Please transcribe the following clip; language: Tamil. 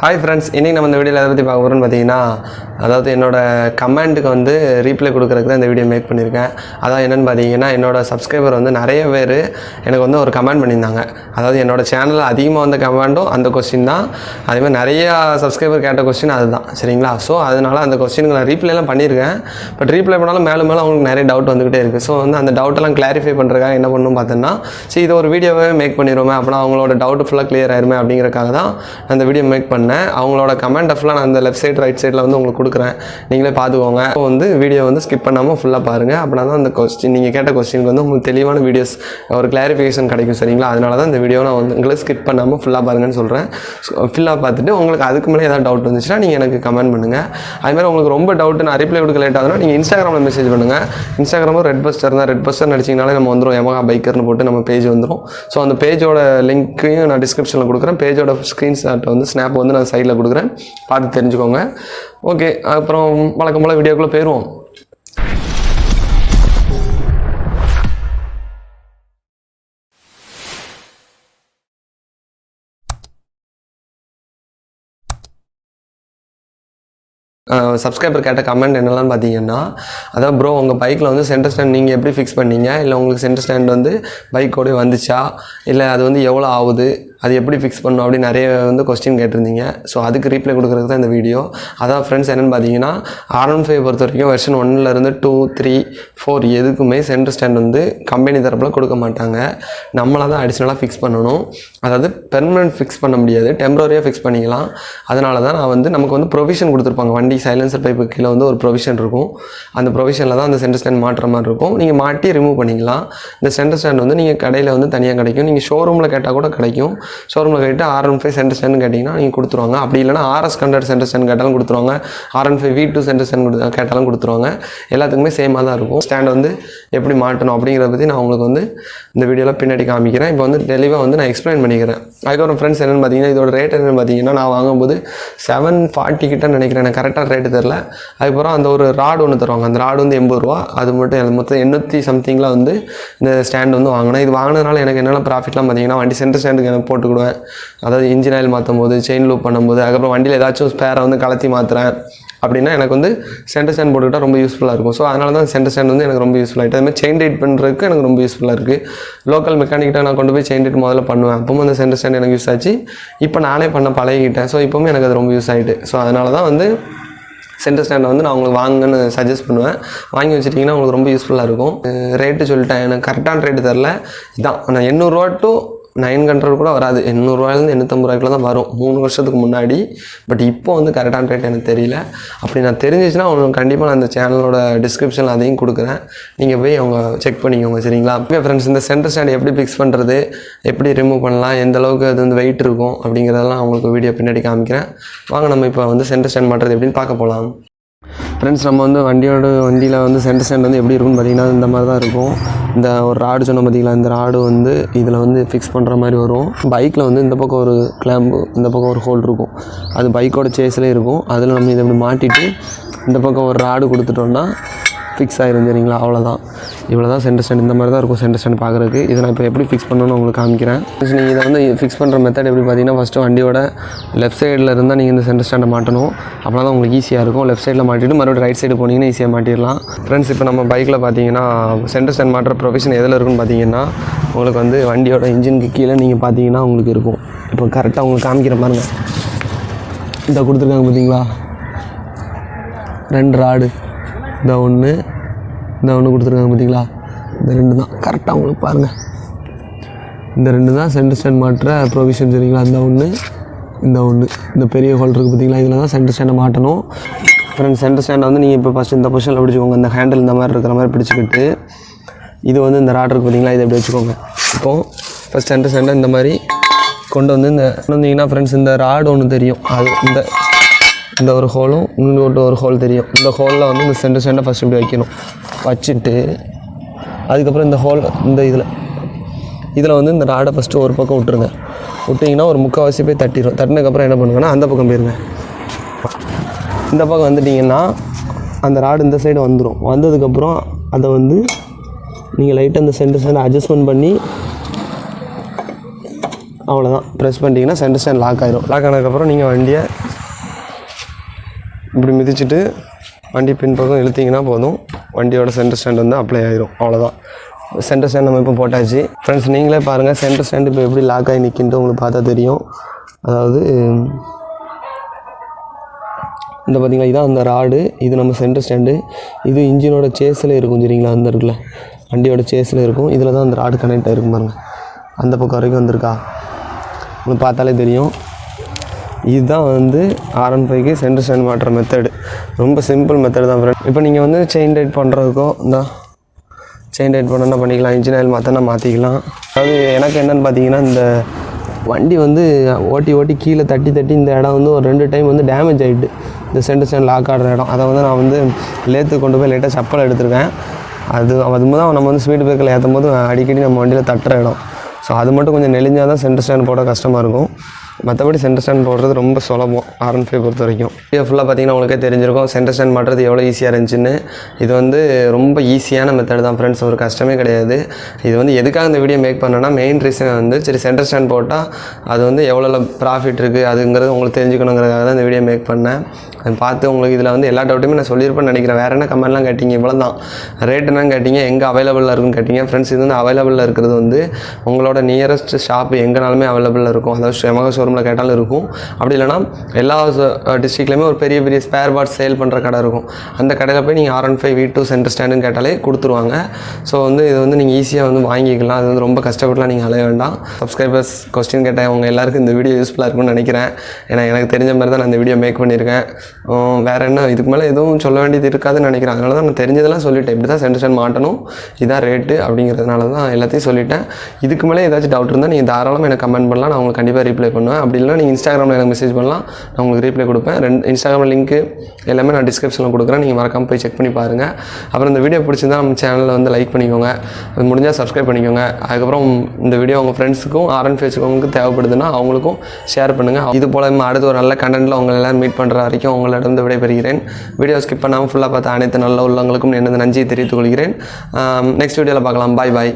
ஹாய் ஃப்ரெண்ட்ஸ், இன்றைக்கி நம்ம இந்த வீடியோவில் எதை பற்றி பார்க்க போகிறோம்னு பார்த்தீங்கன்னா, அதாவது என்னோடய கமெண்ட்டுக்கு வந்து ரீப்ளை கொடுக்குறதுக்கு தான் இந்த வீடியோ மேக் பண்ணியிருக்கேன். அதாவது என்னென்னு பார்த்தீங்கன்னா, என்னோடய சப்ஸ்கிரைபர் வந்து நிறைய பேர் எனக்கு வந்து ஒரு கமெண்ட் பண்ணியிருந்தாங்க. அதாவது என்னோடய சேனலில் அதிகமாக வந்த கமெண்ட்டும் அந்த கொஸ்டின் தான். அதேமாதிரி நிறையா சப்ஸ்கிரைபர் கேட்ட கொஸ்டின் அதுதான், சரிங்களா? ஸோ அதனால் அந்த கொஸ்டினுக்கு நான் ரீப்ளைலாம் பண்ணியிருக்கேன். பட் ரீப்ளை பண்ணாலும் மேலும் மேலும் அவங்களுக்கு நிறைய டவுட் வந்துக்கிட்டே இருக்குது. ஸோ வந்து அந்த டவுட்டெல்லாம் கிளாரிஃபை பண்ணுறதுக்காக என்ன பண்ணணும் பார்த்தோன்னா, சரி இதை ஒரு வீடியோவே மேக் பண்ணிடுவோமே, அப்படின்னா அவங்களோட டவுட் ஃபுல்லாக கிளியர் ஆயிருமே அப்படிங்கிறக்காக தான் அந்த வீடியோ மேக் பண்ணேன். அவங்களோட கமெண்ட் ஃபுல்லாக நான் அந்த லெஃப்ட் சைடு ரைட் சைடில் வந்து உங்களுக்கு கொடுக்குறேன், நீங்களே பார்த்துக்கோங்க. இப்போ வந்து வீடியோ வந்து ஸ்கிப் பண்ணாமல் ஃபுல்லாக பாருங்கள். அப்படின்னா தான் அந்த கொஸ்டின் நீங்கள் கேட்ட கொஸ்டினுக்கு வந்து உங்களுக்கு தெளிவான வீடியோஸ் ஒரு கிளாரிஃபிகேஷன் கிடைக்கும், சரிங்களா? அதனால தான் இந்த வீடியோ நான் வந்து உங்களுக்கு ஸ்கிப் பண்ணாமல் ஃபுல்லாக பாருங்கன்னு சொல்கிறேன். ஃபுல்லாக பார்த்துட்டு உங்களுக்கு அதுக்கு மேலே ஏதாவது டவுட் வந்துச்சுன்னா நீங்கள் எனக்கு கமெண்ட் பண்ணுங்கள். அதுமாதிரி உங்களுக்கு ரொம்ப டவுட்டு நான் ரிப்ளை கொடுக்க லேட் ஆகுதுன்னா நீங்கள் இன்ஸ்டாகிராமில் மெசேஜ் பண்ணுங்கள். இன்ஸ்டாகிராமில் ரெட் பஸ்டர் தான், ரெட் பஸ்டர் நடிச்சிங்கனாலே நம்ம வந்துடும், யமஹா பைக்கர்னு போட்டு நம்ம பேஜ் வந்துடும். ஸோ அந்த பேஜோட லிங்க்கையும் நான் டிஸ்கிரிப்ஷனில் கொடுக்குறேன். பேஜோட ஸ்க்ரீன்ஷாட் வந்து ஸ்னாப் வந்து நான் சைடில் கொடுக்குறேன், பார்த்து தெரிஞ்சுக்கோங்க. ஓகே, அப்புறம் வழக்கம் போல் வீடியோக்குள்ளே போயிடுவோம். சப்ஸ்கிரைபர் கேட்ட கமெண்ட் என்னெல்லாம் பார்த்தீங்கன்னா, அதான் ப்ரோ உங்கள் பைக்கில் வந்து சென்டர் ஸ்டாண்ட் நீங்கள் எப்படி ஃபிக்ஸ் பண்ணீங்க, இல்லை உங்களுக்கு சென்டர் ஸ்டாண்ட் வந்து பைக்கோடய வந்துச்சா, இல்லை அது வந்து எவ்வளோ ஆகுது, அது எப்படி ஃபிக்ஸ் பண்ணணும் அப்படின்னு நிறைய வந்து கொஸ்டின் கேட்டிருந்தீங்க. ஸோ அதுக்கு ரீப்ளை கொடுக்குறதுக்கு தான் இந்த வீடியோ. அதான் ஃப்ரெண்ட்ஸ் என்னென்னு பார்த்தீங்கன்னா, R15 பொறுத்த வரைக்கும் வெர்ஷன் 1லேருந்து 2, 3, 4 எதுக்குமே சென்டர் ஸ்டாண்ட் வந்து கம்பெனி தரப்பில் கொடுக்க மாட்டாங்க. நம்மளாக தான் அடிஷ்னலாக ஃபிக்ஸ் பண்ணணும். அதாவது பெர்மனெண்ட் ஃபிக்ஸ் பண்ண முடியாது, டெம்பரரியாக ஃபிக்ஸ் பண்ணிக்கலாம். அதனால தான் நான் வந்து நமக்கு வந்து ப்ரொவிஷன் கொடுத்துருப்பாங்க. வண்டி சைலன்சர் பைப்பு கீழே வந்து ஒரு ப்ரொவிஷன் இருக்கும். அந்த ப்ரொவிஷனில் தான் அந்த சென்டர் ஸ்டாண்ட் மாட்டுற மாதிரி இருக்கும். நீங்கள் மாட்டி ரிமூவ் பண்ணிக்கலாம். இந்த சென்டர் ஸ்டாண்ட் வந்து நீங்கள் கடையில் வந்து தனியாக கிடைக்கும். நீங்கள் ஷோரூமில் கேட்டால் கூட கிடைக்கும். ஷோரூமில் கேட்டு R15 சென்டர் ஸ்டாண்ட் கேட்டிங்கன்னா நீங்கள் கொடுத்துருவாங்க. அப்படி இல்லைனா RS100 சென்டர் ஸ்டாண்ட் கேட்டாலும் கொடுத்துருவாங்க. R15 V2 சென்டர் ஸ்டாண்ட் கேட்டாலும் கொடுத்துருவாங்க. எல்லாத்துக்குமே சேமாக தான் இருக்கும். ஸ்டாண்ட் வந்து எப்படி மாட்டணும் அப்படிங்கிறத பற்றி நான் உங்களுக்கு வந்து இந்த வீடியோவில் பின்னாடி காமிக்கிறேன். இப்போ வந்து தெளிவாக வந்து நான் எக்ஸ்பிளைன் பண்ணிக்கிறேன். அதுக்கப்புறம் ஃப்ரெண்ட்ஸ் என்னென்னு பார்த்தீங்கன்னா, இதோட ரேட் என்னென்னு பார்த்தீங்கன்னா, நான் வாங்கும்போது 740 கிட்ட நினைக்கிறேன், எனக்கு கரெக்டாக ரேட்டு தெரில. அதுக்கப்புறம் அந்த ஒரு ராடு ஒன்று தருவாங்க. அந்த ராடு வந்து 80 ரூபா. அது மட்டும் மொத்தம் 800 சம்திங்கில் வந்து இந்த ஸ்டாண்ட் வந்து வாங்கினேன். இது வாங்கினதுனால எனக்கு என்னென்ன ப்ராஃபிட்லாம் பார்த்தீங்கன்னா, வண்டி சென்டர் ஸ்டாண்டுக்கு எனக்கு போட்டுக்கிடுவேன். அதாவது இன்ஜின் ஆயில் மாற்றும் போது, செயின் லூப் பண்ணும்போது, அதுக்கப்புறம் வண்டியில் ஏதாச்சும் ஸ்பேரை வந்து கலத்தி மாற்றுறேன் அப்படின்னா எனக்கு வந்து சென்டர் ஸ்டாண்ட் போட்டுக்கிட்டால் ரொம்ப யூஸ்ஃபுல்லாக இருக்கும். ஸோ அதனால தான் சென்டர் ஸ்டாண்ட் வந்து எனக்கு ரொம்ப யூஸ்ஃபுல்லாகிட்டு. அதுமாதிரி செயின் ரைட் பண்ணுறதுக்கு எனக்கு ரொம்ப யூஸ்ஃபுல்லாக இருக்குது. லோக்கல் மெக்கானிக்கிட்ட நான் கொண்டு போய் செயின் ரைட் முதல்ல பண்ணுவேன். அப்பவும் அந்த சென்டர் ஸ்டாண்ட் எனக்கு யூஸ் ஆச்சு. இப்போ நானே பண்ண பழகிக்கிட்டேன். ஸோ இப்போவும் எனக்கு அது ரொம்ப யூஸ் ஆகிட்டு. ஸோ அதனால தான் வந்து சென்டர் ஸ்டாண்டை வந்து நான் உங்களுக்கு வாங்குன்னு சஜஸ்ட் பண்ணுவேன். வாங்கி வச்சுட்டிங்கன்னா உங்களுக்கு ரொம்ப யூஸ்ஃபுல்லாக இருக்கும். ரேட்டு சொல்லிட்டேன், எனக்கு கரெக்டான ரேட்டு தெரில. இதான் நான் 800 to 900 கூட வராது, 800 850 ரூபாய்க்குள்ள தான் வரும் 3 வருஷத்துக்கு முன்னாடி. பட் இப்போ வந்து கரெக்டான ரேட் எனக்கு தெரியல. அப்படி நான் தெரிஞ்சிச்சுன்னா உங்களுக்கு கண்டிப்பாக நான் இந்த சேனலோட டிஸ்கிரிப்ஷனில் அதையும் கொடுக்குறேன், நீங்கள் போய் அவங்க செக் பண்ணிக்கோங்க, சரிங்களா? ஓகே ஃப்ரெண்ட்ஸ், இந்த சென்டர் ஸ்டாண்ட் எப்படி ஃபிக்ஸ் பண்ணுறது, எப்படி ரிமூவ் பண்ணலாம், எந்த அளவுக்கு அது வந்து வெயிட் இருக்கும் அப்படிங்கிறதெல்லாம் உங்களுக்கு வீடியோ பின்னாடி காமிக்கிறேன். வாங்க நம்ம இப்போ வந்து சென்டர் ஸ்டாண்ட் மாட்டுறது எப்படின்னு பார்க்க போகலாம். ஃப்ரெண்ட்ஸ், நம்ம வந்து வண்டியில் வந்து சென்டர் ஸ்டாண்ட் வந்து எப்படி இருக்குன்னு பார்த்தீங்கன்னா, இந்த மாதிரி தான் இருக்கும். இந்த ஒரு ராடு சொன்ன பார்த்தீங்களா, இந்த ராடு வந்து இதில் வந்து ஃபிக்ஸ் பண்ணுற மாதிரி வரும். பைக்கில் வந்து இந்த பக்கம் ஒரு கிளாம்பு, இந்த பக்கம் ஒரு ஹோல் இருக்கும். அது பைக்கோட சேஸ்லேயே இருக்கும். அதில் நம்ம இதை இப்படி மாட்டிட்டு இந்த பக்கம் ஒரு ராடு கொடுத்துட்டோம்னா ஃபிக்ஸ் ஆகிரும், சரிங்களா? அவ்வளோதான். இவ்வளோ தான் சென்டர் ஸ்டாண்ட். இந்த மாதிரி தான் இருக்கும் சென்டர் ஸ்டாண்ட் பார்க்குறதுக்கு. இதை நான் இப்போ எப்படி ஃபிக்ஸ் பண்ணணும்னு உங்களுக்கு காமிக்கிறேன். நீங்கள் இதை வந்து ஃபிக்ஸ் பண்ணுற மெத்தட் எப்படி பார்த்தீங்கன்னா, ஃபஸ்ட்டு வண்டியோட லெஃப்ட் சைடில் இருந்தால் நீங்கள் இந்த சென்டர் ஸ்டாண்டை மாட்டணும். அப்போ தான் உங்களுக்கு ஈஸியாக இருக்கும். லெஃப்ட் சைடில் மாட்டிட்டு மறுபடியும் ரைட் சைடு போனீங்கன்னா ஈஸியாக மாட்டிடலாம். ஃப்ரெண்ட்ஸ், இப்போ நம்ம பைக்கில் பார்த்தீங்கன்னா சென்டர் ஸ்டாண்ட் மாட்டுற ப்ரொவிஷன் எதில் இருக்குன்னு பார்த்தீங்கன்னா, உங்களுக்கு வந்து வண்டியோட இன்ஜினுக்கு கீழே நீங்கள் பார்த்தீங்கன்னா உங்களுக்கு இருக்கும். இப்போ கரெக்டாக உங்களுக்கு காமிக்கிற பாருங்க, இதை கொடுத்துருக்காங்க பார்த்தீங்களா, 2 ராடு, இந்த ஒன்று கொடுத்துருக்காங்க பார்த்தீங்களா, இந்த 2 தான் கரெக்டாக உங்களுக்கு பாருங்கள். இந்த 2 தான் சென்டர் ஸ்டாண்ட் மாட்டுற ப்ரொவிஷன், சரிங்களா? இந்த ஒன்று இந்த பெரிய ஹோல் இருக்குது பார்த்தீங்களா, இதில் தான் சென்டர் ஸ்டாண்டை மாட்டணும். ஃப்ரெண்ட்ஸ், சென்டர் ஸ்டாண்டை வந்து நீங்கள் இப்போ ஃபஸ்ட்டு இந்த பொசிஷனில் பிடிச்சிக்கோங்க. இந்த ஹேண்டில் இந்த மாதிரி இருக்கிற மாதிரி பிடிச்சிக்கிட்டு, இது வந்து இந்த ராட் இருக்குது பார்த்தீங்களா, இதை எப்படி வச்சுக்கோங்க. இப்போது ஃபஸ்ட் சென்டர் ஸ்டாண்டை இந்த மாதிரி கொண்டு வந்து வந்தீங்கன்னா ஃப்ரெண்ட்ஸ், இந்த ராடு ஒன்று தெரியும், அது இந்த ஒரு ஹோலும் இன்னொரு ஒரு ஹோல் தெரியும். இந்த ஹோலில் வந்து இந்த சென்டர் ஸ்டாண்டை ஃபஸ்ட் இப்படி வைக்கணும். வச்சுட்டு அதுக்கப்புறம் இந்த ஹோல் இந்த இதில் வந்து இந்த ராடை ஃபஸ்ட்டு ஒரு பக்கம் விட்டுருங்க. விட்டிங்கன்னா ஒரு முக்கால்வாசி போய் தட்டிடும். தட்டினதுக்கப்புறம் என்ன பண்ணுங்கன்னா, அந்த பக்கம் போயிருங்க. இந்த பக்கம் வந்துட்டிங்கன்னா அந்த ராடு இந்த சைடு வந்துடும். வந்ததுக்கப்புறம் அதை வந்து நீங்கள் லைட்டாக அந்த சென்டர் ஸ்டாண்டை அட்ஜஸ்ட்மெண்ட் பண்ணி அவ்வளோதான். ப்ரெஸ் பண்ணிட்டீங்கன்னா சென்டர் ஸ்டாண்ட் லாக் ஆயிரும். லாக் ஆனதுக்கப்புறம் நீங்கள் வண்டியை இப்படி மிதிச்சுட்டு வண்டி பின்பக்கம் இழுத்திங்கன்னா போதும், வண்டியோட சென்டர் ஸ்டாண்ட் வந்து அப்ளை ஆயிரும். அவ்வளோதான். சென்டர் ஸ்டாண்ட் நம்ம இப்போ போட்டாச்சு. ஃப்ரெண்ட்ஸ் நீங்களே பாருங்கள் சென்டர் ஸ்டாண்டு இப்போ எப்படி லாக் ஆகி நிற்கின்ட்டு உங்களுக்கு பார்த்தா தெரியும். அதாவது இந்த பார்த்திங்களா, இதான் அந்த ராடு, இது நம்ம சென்டர் ஸ்டாண்டு. இது இன்ஜினோட சேஸில் இருக்கும் சரிங்களா, அந்த இருக்குல்ல வண்டியோட சேஸில் இருக்கும். இதில் தான் அந்த ராடு கனெக்ட் ஆகிருக்கும் பாருங்கள். அந்த பக்கம் வரைக்கும் வந்திருக்கா உங்களுக்கு பார்த்தாலே தெரியும். இதுதான் வந்து R15க்கு சென்டர் ஸ்டாண்ட் மாட்டுற மெத்தடு. ரொம்ப சிம்பிள் மெத்தடு தான் ஃப்ரெண்ட். இப்போ நீங்கள் வந்து செயின் டைட் பண்ணுறதுக்கோ இந்த செயின் டைட் பண்ணணுன்னா பண்ணிக்கலாம், இன்ஜின் ஆயில் மாற்றினா மாற்றிக்கலாம். அதாவது எனக்கு என்னென்னு பார்த்தீங்கன்னா, இந்த வண்டி வந்து ஓட்டி கீழே தட்டி இந்த இடம் வந்து ஒரு 2 டைம் வந்து டேமேஜ் ஆகிட்டு, இந்த சென்டர் ஸ்டாண்ட் லாக் ஆடுற இடம். அதை வந்து நான் வந்து லேத்து கொண்டு போய் லைட்டாக சப்பல் எடுத்துருக்கேன். அது தான் நம்ம வந்து ஸ்பீடு பிரேக்கில் ஏற்றும் போது அடிக்கடி நம்ம வண்டியில் தட்டுற இடம். ஸோ அது மட்டும் கொஞ்சம் நெளிஞ்சால் தான் சென்டர் ஸ்டாண்ட் போட கஷ்டமாக இருக்கும். மற்றபடி சென்டர் ஸ்டாண்ட் போடுறது ரொம்ப சுலபம் R15 பொறுத்த வரைக்கும். வீடியோ ஃபுல்லாக பார்த்தீங்கன்னா உங்களுக்கே தெரிஞ்சிருக்கும் சென்டர் ஸ்டாண்ட் மாட்டுறது எவ்வளோ ஈஸியாக இருந்துச்சுன்னு. இது வந்து ரொம்ப ஈஸியான மெத்தட் தான் ஃப்ரெண்ட்ஸ், ஒரு கஷ்டமே கிடையாது. இது வந்து எதுக்காக இந்த வீடியோ மேக் பண்ணேன்னா, மெயின் ரீசன் வந்து சரி சென்டர் ஸ்டாண்ட் போட்டால் அது வந்து எவ்வளோ ப்ராஃபிட் இருக்குது அதுங்கிறது உங்களுக்கு தெரிஞ்சுக்கணுங்கிறதுக்காக தான் இந்த வீடியோ மேக் பண்ணேன். அதை பார்த்து உங்களுக்கு இதில் வந்து எல்லா டவுட்டுமே நான் சொல்லியிருப்பேன்னு நினைக்கிறேன். வேறு என்ன கமெண்ட்லாம் கேட்டிங்க, இவ்வளோ தான் ரேட் என்னன்னு கேட்டிங்க, எங்கே அவைலபிளாக இருக்குன்னு கேட்டிங்க. ஃப்ரெண்ட்ஸ் இது வந்து அவைலபிளாக இருக்கிறது வந்து உங்களோட நியரஸ்ட் ஷாப்பு எங்கேனாலுமே அவைலபிளாக இருக்கும். அதாவது எமகா ஷோரூமில் கேட்டாலும் இருக்கும். அப்படி இல்லைனா எல்லா டிஸ்ட்ரிக்ட்லேயுமே ஒரு பெரிய ஸ்பேர் பார்ட்ஸ் சேல் பண்ணுற கடை இருக்கும். அந்த கடையில் போய் நீங்கள் R15 V2 சென்டர் ஸ்டாண்டுன்னு கேட்டாலே கொடுத்துருவாங்க. ஸோ வந்து இது வந்து நீங்கள் ஈஸியாக வந்து வாங்கிக்கலாம். அது வந்து ரொம்ப கஷ்டப்பட்டுலாம் நீங்கள் அலைய வேண்டாம். சப்ஸ்கிரைபர்ஸ் கொஸ்டின் கேட்டேன், அவங்க எல்லாருக்கும் இந்த வீடியோ யூஸ்ஃபுல்லாக இருக்கும்னு நினைக்கிறேன். ஏன்னா எனக்கு தெரிஞ்ச மாதிரி தான் நான் இந்த வீடியோ மேக் பண்ணியிருக்கேன். வேறு என்ன இதுக்கு மேலே எதுவும் சொல்ல வேண்டியது இருக்காதுன்னு நினைக்கிறேன். அதனால தான் நான் தெரிஞ்சதெல்லாம் சொல்லிட்டேன். இப்படி தான் சென்டர் ஸ்டாண்ட் மாட்டணும், இதான் ரேட்டு அப்படிங்கிறதுனால தான் எல்லாத்தையும் சொல்லிட்டேன். இதுக்கு மேலே ஏதாச்சும் டவுட் இருந்தால் நீங்கள் தாராளமாக எனக்கு கமெண்ட் பண்ணலாம், நான் உங்களுக்கு கண்டிப்பாக ரிப்ளை பண்ணுவேன். அப்படி இல்லைனா நீங்கள் இன்ஸ்டாகிராமில் எனக்கு மெசேஜ் பண்ணலாம், நான் உங்களுக்கு ரீப்ளை கொடுப்பேன். இன்ஸ்டாகிராம் லிங்க்கு எல்லாமே நான் டிஸ்கிரிப்ஷனில் கொடுக்குறேன், நீங்கள் மறக்காமல் போய் செக் பண்ணி பாருங்கள். அப்புறம் இந்த வீடியோ பிடிச்சிருந்தா நம்ம சேனலில் வந்து லைக் பண்ணிக்கோங்க, முடிஞ்சால் சப்ஸ்கிரைப் பண்ணிக்கோங்க. அதுக்கப்புறம் இந்த வீடியோ உங்கள் ஃப்ரெண்ட்ஸுக்கும் R15 தேவைப்படுதுன்னா அவங்களுக்கும் ஷேர் பண்ணுங்கள். இது போல் அடுத்து ஒரு நல்ல கண்டென்ட்டில் உங்களை எல்லோரும் மீட் பண்ணுற வரைக்கும் உங்களிடம் விடைபெறுகிறேன். வீடியோ ஸ்கிப் பண்ணாமல் ஃபுல்லாக பார்த்து அனைத்து நல்ல உள்ளவங்களுக்கும் எனது நன்றியை தெரிவித்துக் கொள்கிறேன். நெக்ஸ்ட் வீடியோவில் பார்க்கலாம். பாய்.